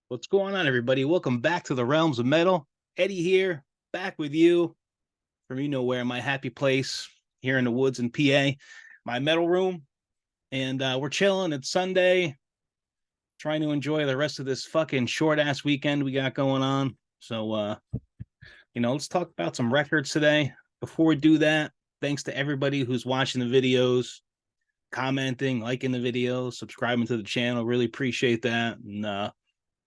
What's going on, everybody? Welcome back to the Realms of Metal. Eddie here, back with you from you know where, my happy place here in the woods in PA, my metal room. And we're chilling. It's Sunday, trying to enjoy the rest of this fucking short ass weekend we got going on. So, let's talk about some records today. Before we do that, thanks to everybody who's watching the videos, commenting, liking the videos, subscribing to the channel. Really appreciate that. And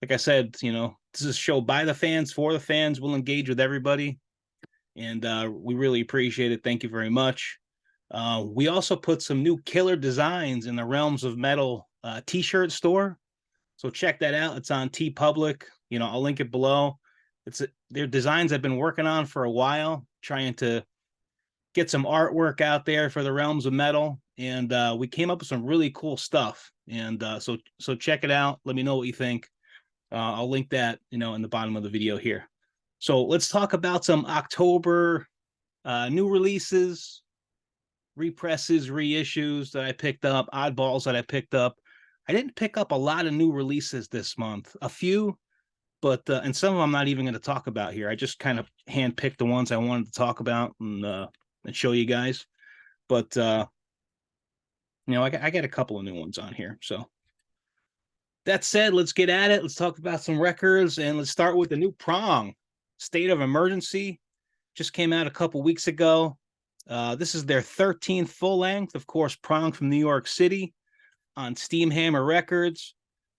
like I said, this is a show by the fans, for the fans. We'll engage with everybody. And we really appreciate it. Thank you very much. We also put some new killer designs in the Realms of Metal t-shirt store. So check that out. It's on T Public. I'll link it below. Their designs I've been working on for a while, trying to get some artwork out there for the Realms of Metal. And we came up with some really cool stuff. And so check it out. Let me know what you think. I'll link that, in the bottom of the video here. So let's talk about some October new releases, represses, reissues that I picked up, oddballs that I picked up. I didn't pick up a lot of new releases this month, a few, but and some of them I'm not even going to talk about here. I just kind of handpicked the ones I wanted to talk about and show you guys. But I got a couple of new ones on here. So that said, let's get at it. Let's talk about some records, and let's start with the new Prong, State of Emergency. Just came out a couple weeks ago. This is their 13th full length, of course, Prong from New York City on Steamhammer Records.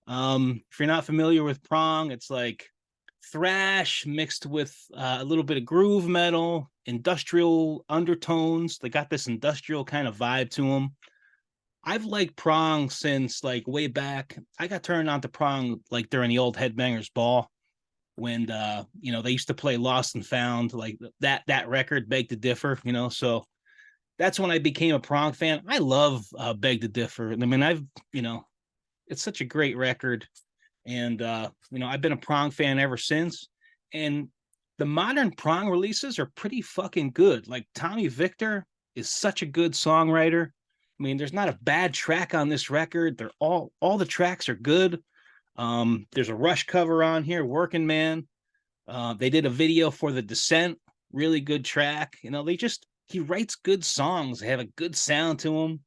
If you're not familiar with Prong, it's like thrash mixed with a little bit of groove metal, industrial undertones. They got this industrial kind of vibe to them. I've liked Prong since like way back. I got turned on to Prong like during the old Headbangers Ball when they used to play Lost and Found, like that record, Beg to Differ, so that's when I became a Prong fan. I love Beg to Differ. I mean, it's such a great record. And I've been a Prong fan ever since. And the modern Prong releases are pretty fucking good. Like Tommy Victor is such a good songwriter. I mean, there's not a bad track on this record. They're all the tracks are good. There's a Rush cover on here, Working Man. They did a video for The Descent, really good track. He writes good songs. They have a good sound to them.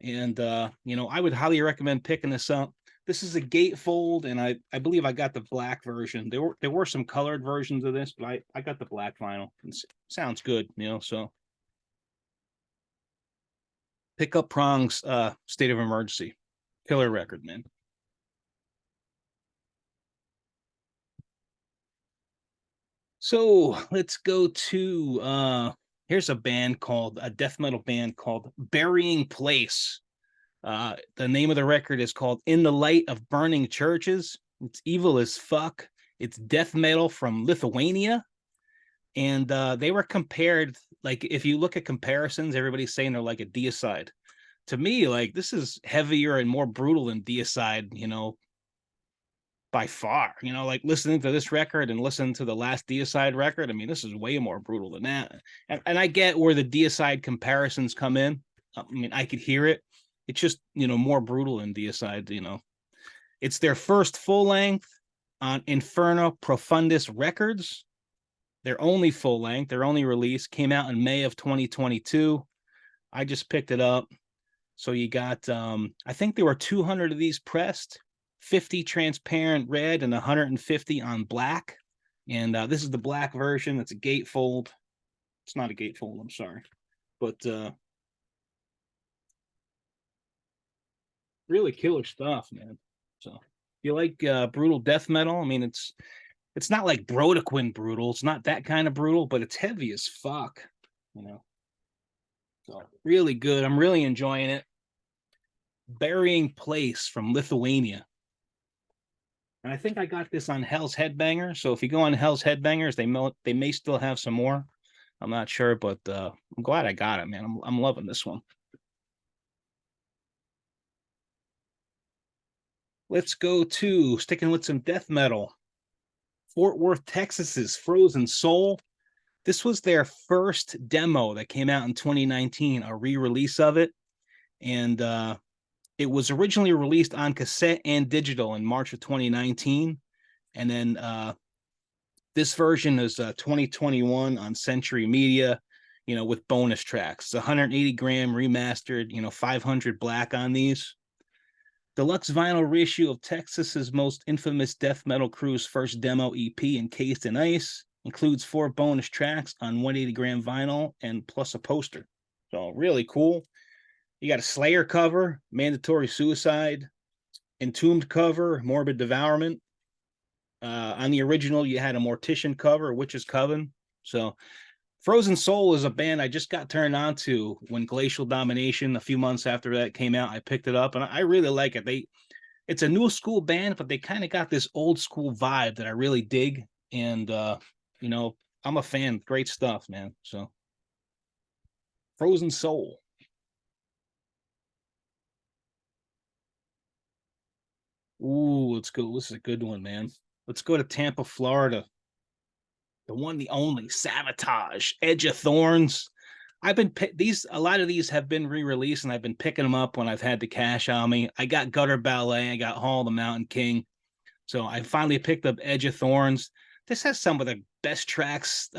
And I would highly recommend picking this up. This is a gatefold, and I believe I got the black version. There were some colored versions of this, but I got the black vinyl. It sounds good, so pick up Prong's State of Emergency. Killer record, man. So let's go to here's a death metal band called Burying Place. The name of the record is called In the Light of Burning Churches. It's evil as fuck. It's death metal from Lithuania. And they were compared, like, if you look at comparisons, everybody's saying they're like a Deicide. To me, like, this is heavier and more brutal than Deicide, by far. Like listening to this record and listening to the last Deicide record, I mean, this is way more brutal than that. And I get where the Deicide comparisons come in. I mean, I could hear it. It's just, more brutal than Deicide. It's their first full length on Inferno Profundus Records. Their only full length, their only release came out in May of 2022. I just picked it up. So you got, I think there were 200 of these pressed, 50 transparent red and 150 on black. And this is the black version. It's a gatefold. It's not a gatefold, I'm sorry. But really killer stuff, man. So if you like brutal death metal, I mean, it's not like Brodequin brutal. It's not that kind of brutal, but it's heavy as fuck, So really good. I'm really enjoying it. Burying Place from Lithuania. And I think I got this on Hell's Headbanger. So if you go on Hell's Headbangers, they may still have some more. I'm not sure, but I'm glad I got it, man. I'm loving this one. Let's go to sticking with some death metal. Fort Worth, Texas's Frozen Soul. This was their first demo that came out in 2019, a re-release of it. And it was originally released on cassette and digital in March of 2019. And then this version is 2021 on Century Media, with bonus tracks. It's 180 gram remastered, 500 black on these. Deluxe vinyl reissue of Texas's most infamous death metal crew's first demo EP, Encased in Ice, includes 4 bonus tracks on 180 gram vinyl and plus a poster. So really cool. You got a Slayer cover, Mandatory Suicide, Entombed cover, Morbid Devourment. On the original, you had a Mortician cover, Witch's Coven. So Frozen Soul is a band I just got turned on to when Glacial Domination, a few months after that came out. I picked it up and I really like it. It's a new school band, but they kind of got this old school vibe that I really dig. And I'm a fan. Great stuff, man. So Frozen Soul. Ooh, let's go. This is a good one, man. Let's go to Tampa, Florida. The one, the only, Sabotage, Edge of Thorns. A lot of these have been re-released, and I've been picking them up when I've had the cash on me. I got Gutter Ballet, I got Hall of the Mountain King. So I finally picked up Edge of Thorns. This has some of the best tracks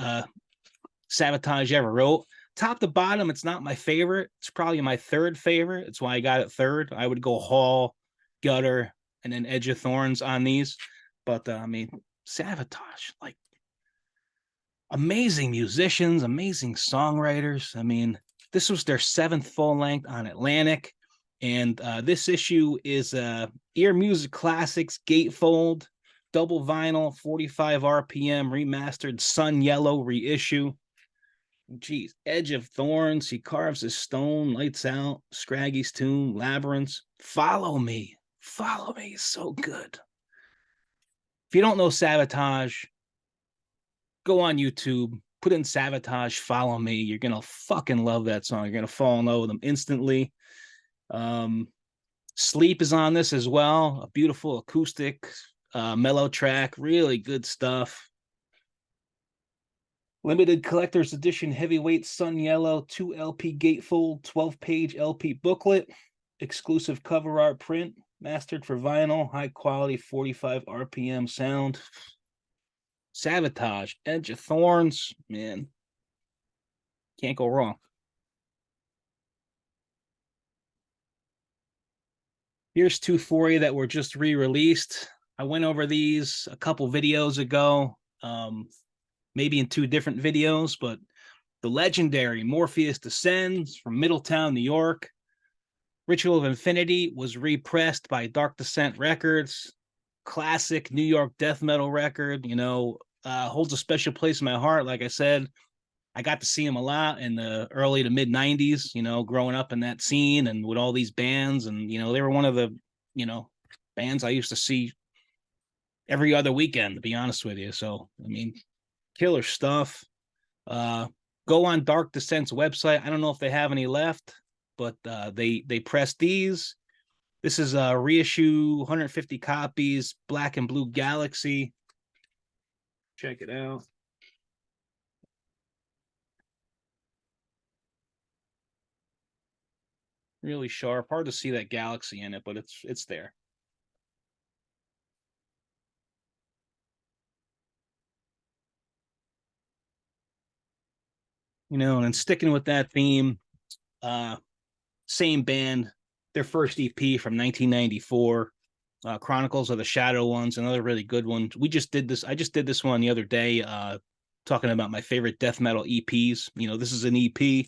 Sabotage ever wrote. Top to bottom, it's not my favorite. It's probably my third favorite. That's why I got it third. I would go Hall, Gutter, and then Edge of Thorns on these. But Sabotage, like, amazing musicians, amazing songwriters. This was their 7th full length on Atlantic. And this issue is Ear Music Classics Gatefold, double vinyl, 45 RPM, remastered Sun Yellow reissue. Geez, Edge of Thorns, He Carves His Stone, Lights Out, Scraggy's Tomb, Labyrinths. Follow Me is so good. If you don't know Sabotage, go on YouTube, put in Sabotage, Follow Me. You're going to fucking love that song. You're going to fall in love with them instantly. Sleep is on this as well. A beautiful acoustic, mellow track. Really good stuff. Limited collector's edition heavyweight Sun Yellow 2 LP gatefold 12-page LP booklet. Exclusive cover art print. Mastered for vinyl. High quality 45 RPM sound. Sabotage, Edge of Thorns, man. Can't go wrong. Here's 2 for you that were just re-released. I went over these a couple videos ago, maybe in 2 different videos, but the legendary Morpheus Descends from Middletown, New York. Ritual of Infinity was repressed by Dark Descent Records. Classic New York death metal record, holds a special place in my heart. Like I said, I got to see him a lot in the early to mid 90s, growing up in that scene and with all these bands. And, they were one of the, bands I used to see every other weekend, to be honest with you. So, killer stuff. Go on Dark Descent's website. I don't know if they have any left, but they pressed these. This is a reissue, 150 copies, Black and Blue Galaxy. Check it out. Really sharp. Hard to see that galaxy in it, but it's there. And sticking with that theme, same band, their first EP from 1994, Chronicles of the Shadow Ones, another really good one. I just did this one the other day, talking about my favorite death metal EPs. This is an EP.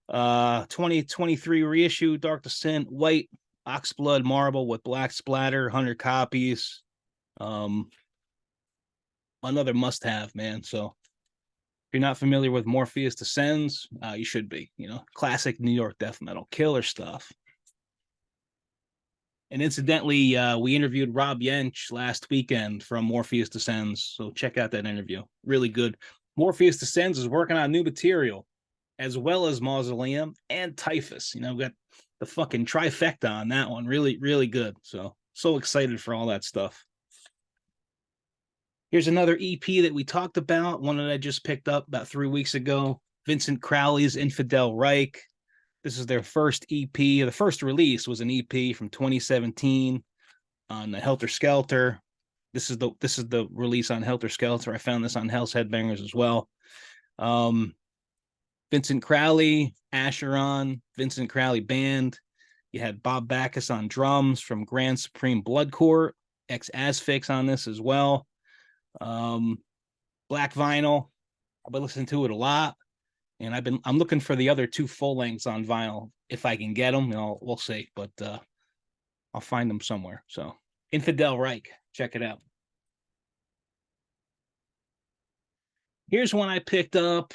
2023 reissue, Dark Descent, white oxblood marble with black splatter, 100 copies. Another must-have, man. So if you're not familiar with Morpheus Descends, you should be. Classic New York death metal, killer stuff. And incidentally, we interviewed Rob Yench last weekend from Morpheus Descends, so check out that interview. Really good. Morpheus Descends is working on new material, as well as Mausoleum and Typhus. We got the fucking trifecta on that one. Really, really good. So excited for all that stuff. Here's another EP that we talked about, one that I just picked up about 3 weeks ago. Vincent Crowley's Infidel Reich. This is their first EP. The first release was an EP from 2017 on the Helter Skelter. This is the release on Helter Skelter. I found this on Hell's Headbangers as well. Um, Vincent Crowley, Asheron, Vincent Crowley Band. You had Bob Backus on drums from Grand Supreme Blood Court, ex Asphyx on this as well. Um, Black Vinyl. I've been listening to it a lot, and I'm looking for the other two full lengths on vinyl if I can get them. You know, we'll see, but I'll find them somewhere. So Infidel Reich, check it out. Here's one I picked up.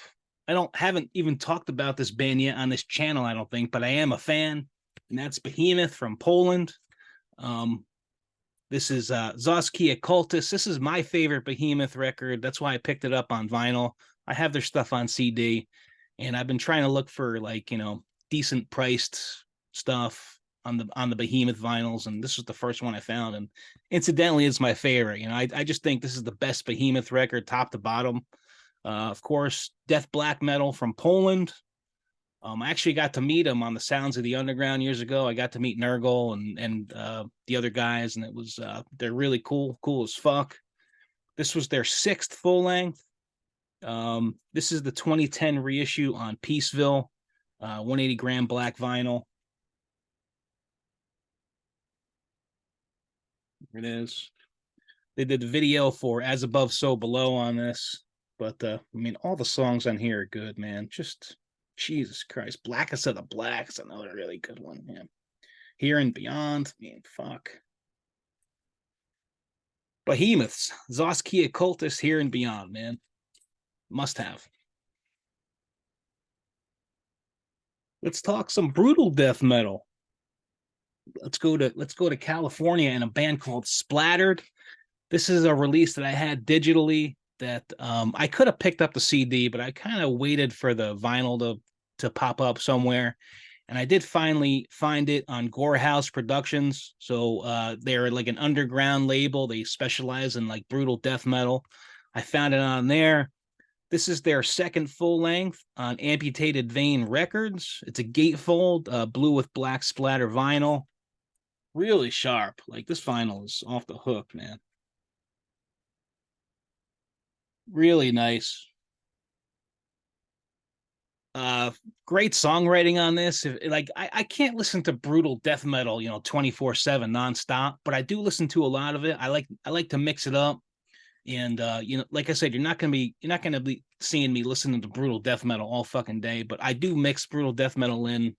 I don't haven't even talked about this band yet on this channel, I don't think, but I am a fan, and that's Behemoth from Poland. Um, this is Zoski Occultus. This is my favorite Behemoth record. That's why I picked it up on vinyl. I have their stuff on CD, and I've been trying to look for like, you know, decent priced stuff on the Behemoth vinyls, and this was the first one I found. And incidentally, it's my favorite. You know, I just think this is the best Behemoth record, top to bottom. Of course, death black metal from Poland. I actually got to meet him on the Sounds of the Underground years ago. I got to meet Nurgle and the other guys, and it was they're really cool as fuck. This was their sixth full length. This is the 2010 reissue on Peaceville, 180 gram black vinyl. Here it is. They did the video for As Above, So Below on this. But I mean, all the songs on here are good, man. Just Jesus Christ. Blackest of the Blacks, another really good one, man. Here and Beyond, I mean, fuck. Behemoths, Zoski Occultus, Here and Beyond, man. Must have. Let's talk some brutal death metal. Let's go to California and a band called Splattered. This is a release that I had digitally that I could have picked up the CD, but I kind of waited for the vinyl to pop up somewhere. And I did finally find it on Gore House Productions. So they're like an underground label. They specialize in like brutal death metal. I found it on there. This is their second full length on Amputated Vein Records. It's a gatefold, blue with black splatter vinyl. Really sharp. Like this vinyl is off the hook, man. Really nice. Great songwriting on this. Like I can't listen to brutal death metal, you know, 24/7 nonstop, but I do listen to a lot of it. I like to mix it up. And you know, like I said, you're not gonna be seeing me listening to brutal death metal all fucking day, but I do mix brutal death metal in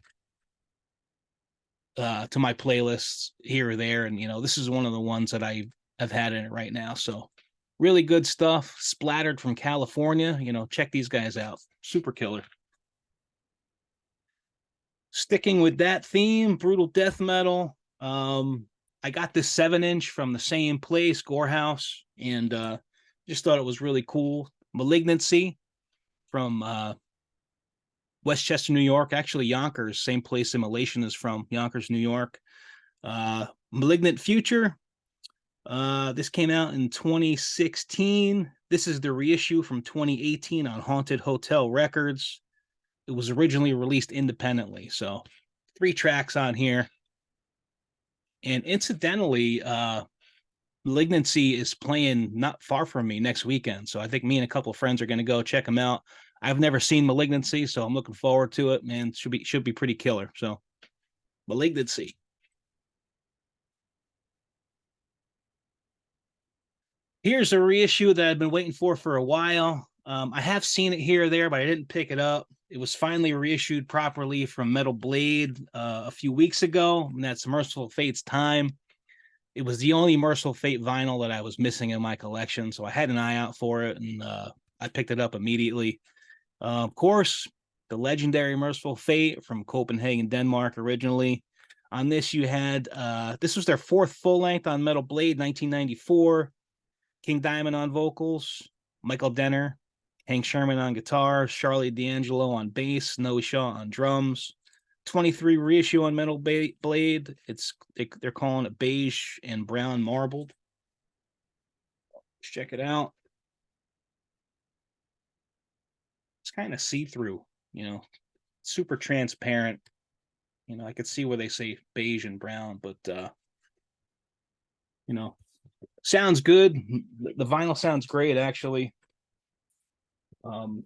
to my playlists here or there. And you know, this is one of the ones that I've had in it right now. So really good stuff. Splattered from California. You know, check these guys out. Super killer. Sticking with that theme, brutal death metal. I got this 7-inch from the same place, Gorehouse, and just thought it was really cool. Malignancy from Westchester, New York. Actually, Yonkers, same place Immolation is from, Yonkers, New York. Malignant Future. This came out in 2016. This is the reissue from 2018 on Haunted Hotel Records. It was originally released independently. So 3 tracks on here. And incidentally, Malignancy is playing not far from me next weekend. So I think me and a couple of friends are going to go check them out. I've never seen Malignancy, so I'm looking forward to it, man. Should be pretty killer. So Malignancy. Here's a reissue that I've been waiting for a while. I have seen it here or there, but I didn't pick it up. It was finally reissued properly from Metal Blade a few weeks ago, and that's Merciful Fate's Time. It was the only Merciful Fate vinyl that I was missing in my collection, so I had an eye out for it, and I picked it up immediately. Of course, the legendary Merciful Fate from Copenhagen, Denmark, originally. On this, you had this was their 4th full length on Metal Blade, 1994. King Diamond on vocals, Michael Denner, Hank Sherman on guitar, Charlie D'Angelo on bass, Noe Shaw on drums. 23 reissue on Metal Blade. They're calling it beige and brown marbled. Let's check it out. It's kind of see-through, you know, super transparent. You know, I could see where they say beige and brown, but you know, Sounds good. The vinyl sounds great, actually. Um,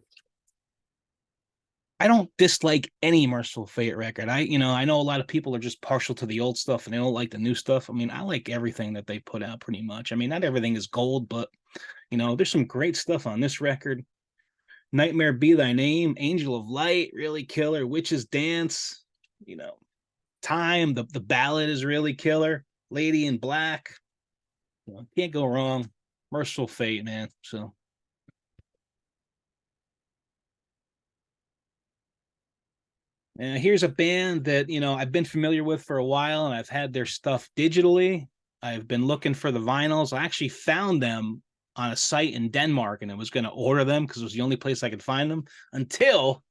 I don't dislike any Merciful Fate record. I know a lot of people are just partial to the old stuff and they don't like the new stuff. I mean, I like everything that they put out pretty much. I mean, not everything is gold, but there's some great stuff on this record. Nightmare Be Thy Name, Angel of Light, really killer. Witch's Dance, you know, Time, the ballad is really killer. Lady in Black, can't go wrong. Merciful Fate, man. So here's a band that I've been familiar with for a while, and I've had their stuff digitally. I've been looking for the vinyls. I actually found them on a site in Denmark, and I was going to order them because it was the only place I could find them until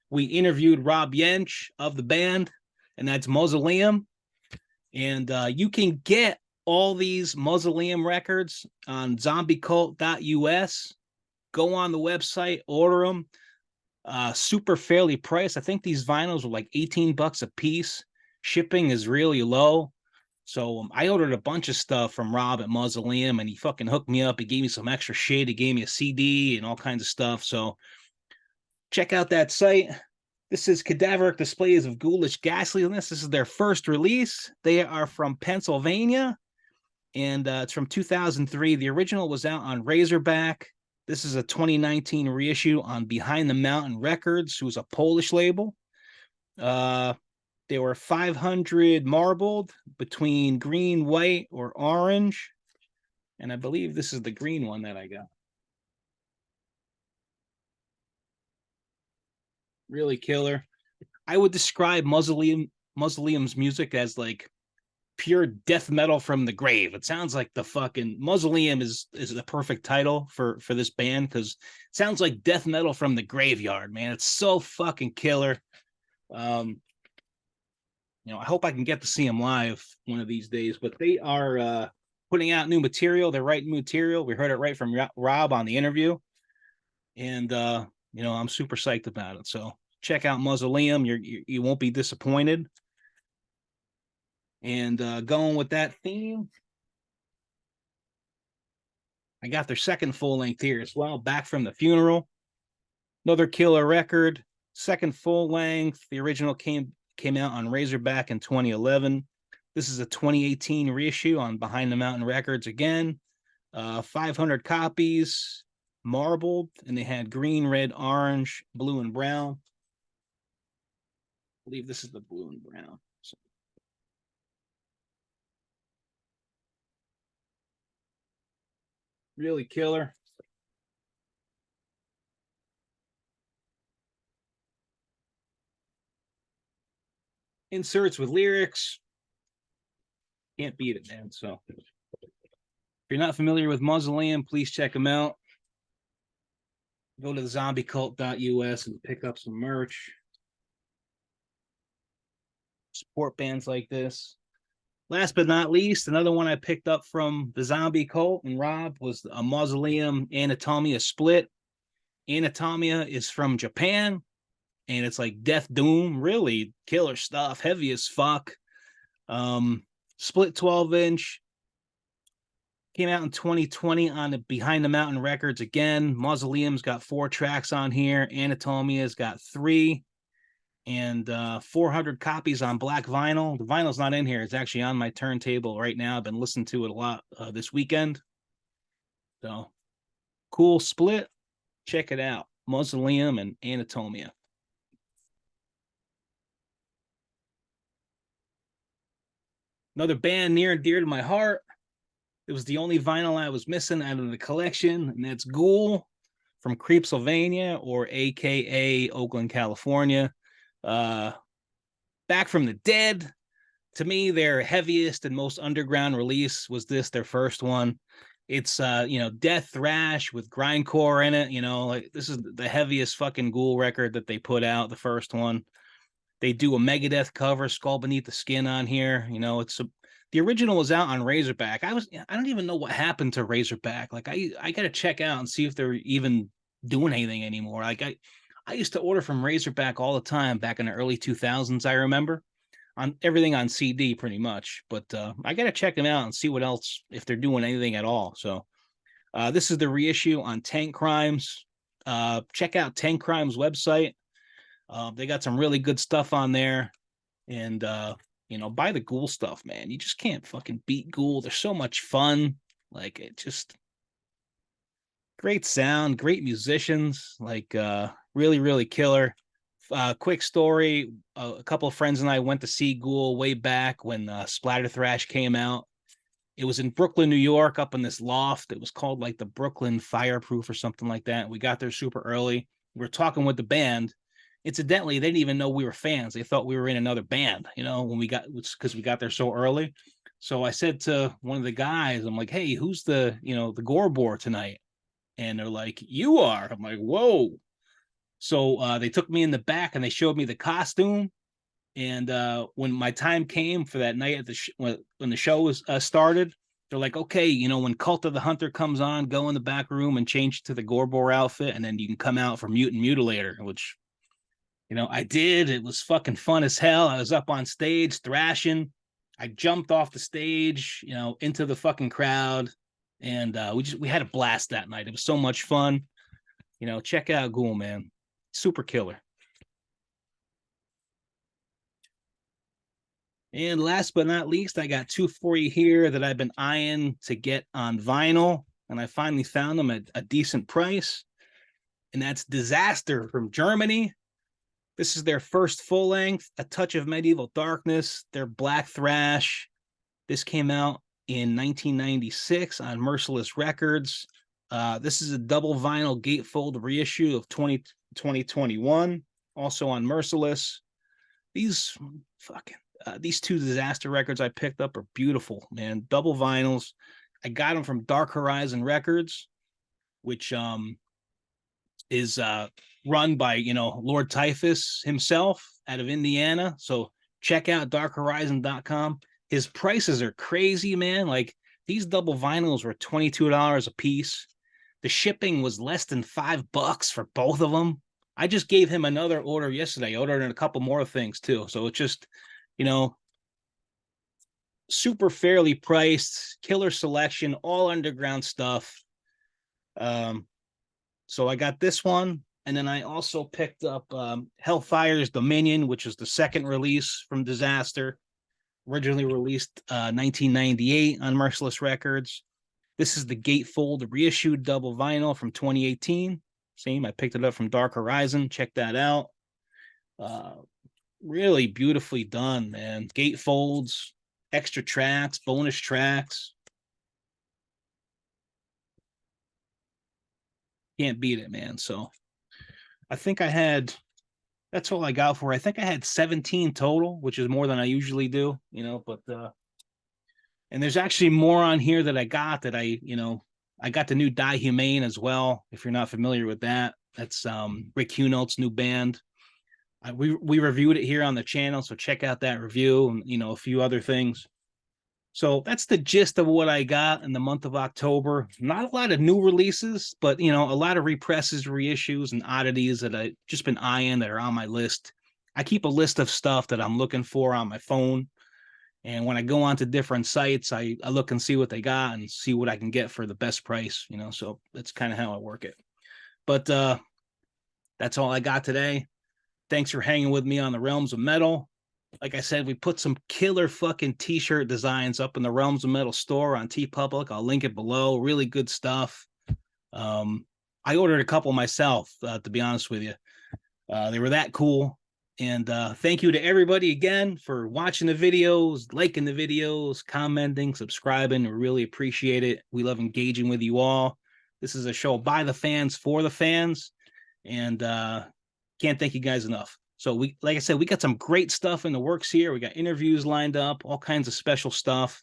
we interviewed Rob Yench of the band, and that's Mausoleum. And you can get all these Mausoleum records on zombiecult.us. Go on the website, order them. Super fairly priced. I think these vinyls were like $18 a piece. Shipping is really low. So I ordered a bunch of stuff from Rob at Mausoleum, and he fucking hooked me up. He gave me some extra shit. He gave me a CD and all kinds of stuff. So check out that site. This is Cadaveric Displays of Ghoulish Ghastliness. This is their first release. They are from Pennsylvania, and it's from 2003. The original was out on Razorback. This is a 2019 reissue on Behind the Mountain Records, who's a Polish label. They were 500 marbled between green, white, or orange. And I believe this is the green one that I got. Really killer. I would describe Mausoleum's music as like pure death metal from the grave. It sounds like the fucking Mausoleum is the perfect title for this band because it sounds like death metal from the graveyard, man. It's so fucking killer. I hope I can get to see them live one of these days, but they are putting out new material. They're writing material. We heard it right from Rob on the interview. And I'm super psyched about it. So check out Mausoleum. You won't be disappointed. And going with that theme, I got their second full length here as well, Back from the Funeral. Another killer record, second full length. The original came out on Razorback in 2011. This is a 2018 reissue on Behind the Mountain Records again. 500 copies, marbled, and they had green, red, orange, blue, and brown. I believe this is the blue and brown. So. Really killer. Inserts with lyrics. Can't beat it, man. So if you're not familiar with Mausoleum, please check them out. Go to the zombiecult.us and pick up some merch. Support bands like this. Last but not least, another one I picked up from the Zombie Cult and Rob was a Mausoleum Anatomia split. Anatomia is from Japan, and it's like Death Doom, really killer stuff, heavy as fuck. Split 12-inch, came out in 2020 on the Behind the Mountain Records again. Mausoleum's got 4 tracks on here. Anatomia's got 3, and 400 copies on black vinyl. The vinyl's not in here. It's actually on my turntable right now. I've been listening to it a lot this weekend. So cool split. Check it out. Mausoleum and Anatomia. Another band near and dear to my heart. It was the only vinyl I was missing out of the collection, and that's Ghoul from Creepsylvania, or AKA Oakland, California. Back from the Dead. To me, their heaviest and most underground release was their first one. It's death thrash with grindcore in it. Like this is the heaviest fucking Ghoul record that they put out, the first one. They do a Megadeth cover, Skull Beneath the Skin, on here. The original was out on Razorback. I don't even know what happened to Razorback. Like I gotta check out and see if they're even doing anything anymore. Like I used to order from Razorback all the time back in the early 2000s, I remember. on everything on CD pretty much. But I gotta check them out and see what else, if they're doing anything at all. So this is the reissue on Tank Crimes. Check out Tank Crimes website. They got some really good stuff on there. And buy the Ghoul stuff, man. You just can't fucking beat Ghoul. They're so much fun. Like, it just great sound, great musicians, like really, really killer. Quick story, a couple of friends and I went to see Ghoul way back when Splatter Thrash came out. It was in Brooklyn, New York, up in this loft. It was called like the Brooklyn Fireproof or something like that. We got there super early. We were talking with the band. Incidentally, they didn't even know we were fans. They thought we were in another band, when we got, because we got there so early. So I said to one of the guys, I'm like, hey, who's the gore bore tonight? And they're like, you are. I'm like, whoa. So they took me in the back and they showed me the costume. And when my time came for that night at the when the show was started, they're like, okay, when Cult of the Hunter comes on, go in the back room and change to the Gorbor outfit, and then you can come out for Mutant Mutilator, which, I did. It was fucking fun as hell. I was up on stage thrashing. I jumped off the stage, into the fucking crowd, and we had a blast that night. It was so much fun. Check out Ghoul, man. Super killer. And last but not least, I got two for you here that I've been eyeing to get on vinyl, and I finally found them at a decent price. And that's Disaster from Germany. This is their first full length, A Touch of Medieval Darkness, their black thrash. This came out in 1996 on Merciless Records. This is a double vinyl gatefold reissue of 2021, also on Merciless. These two Disaster records I picked up are beautiful, man. Double vinyls. I got them from Dark Horizon Records, which is run by Lord Typhus himself out of Indiana. So check out darkhorizon.com. His prices are crazy, man. Like, these double vinyls were $22 a piece. The shipping was less than $5 for both of them. I just gave him another order yesterday. I ordered a couple more things too. So it's just, super fairly priced, killer selection, all underground stuff. So I got this one. And then I also picked up Hellfire's Dominion, which is the second release from Disaster, originally released 1998 on Merciless Records. This is the gatefold reissued double vinyl from 2018. Same, I picked it up from Dark Horizon. Check that out. Really beautifully done, man. Gatefolds, extra tracks, bonus tracks. Can't beat it, man. So I think that's all I got for it. I think I had 17 total, which is more than I usually do, but and there's actually more on here that I got that I got the new Die Humane as well. If you're not familiar with that, that's Rick Hunold's new band. We reviewed it here on the channel, so check out that review and a few other things. So that's the gist of what I got in the month of October. Not a lot of new releases, but a lot of represses, reissues, and oddities that I've just been eyeing that are on my list. I keep a list of stuff that I'm looking for on my phone. And when I go onto different sites, I look and see what they got and see what I can get for the best price, so that's kind of how I work it. But that's all I got today. Thanks for hanging with me on the Realms of Metal. Like I said, we put some killer fucking t-shirt designs up in the Realms of Metal store on TeePublic. I'll link it below. Really good stuff. I ordered a couple myself, to be honest with you. They were that cool. And thank you to everybody again for watching the videos, liking the videos, commenting, subscribing. We really appreciate it. We love engaging with you all. This is a show by the fans for the fans. And can't thank you guys enough. So like I said, we got some great stuff in the works here. We got interviews lined up, all kinds of special stuff.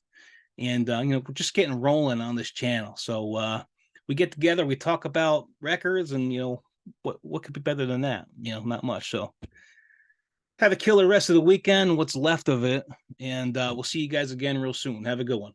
And, we're just getting rolling on this channel. So we get together, we talk about records and, what could be better than that? Not much. So have a killer rest of the weekend, what's left of it. And we'll see you guys again real soon. Have a good one.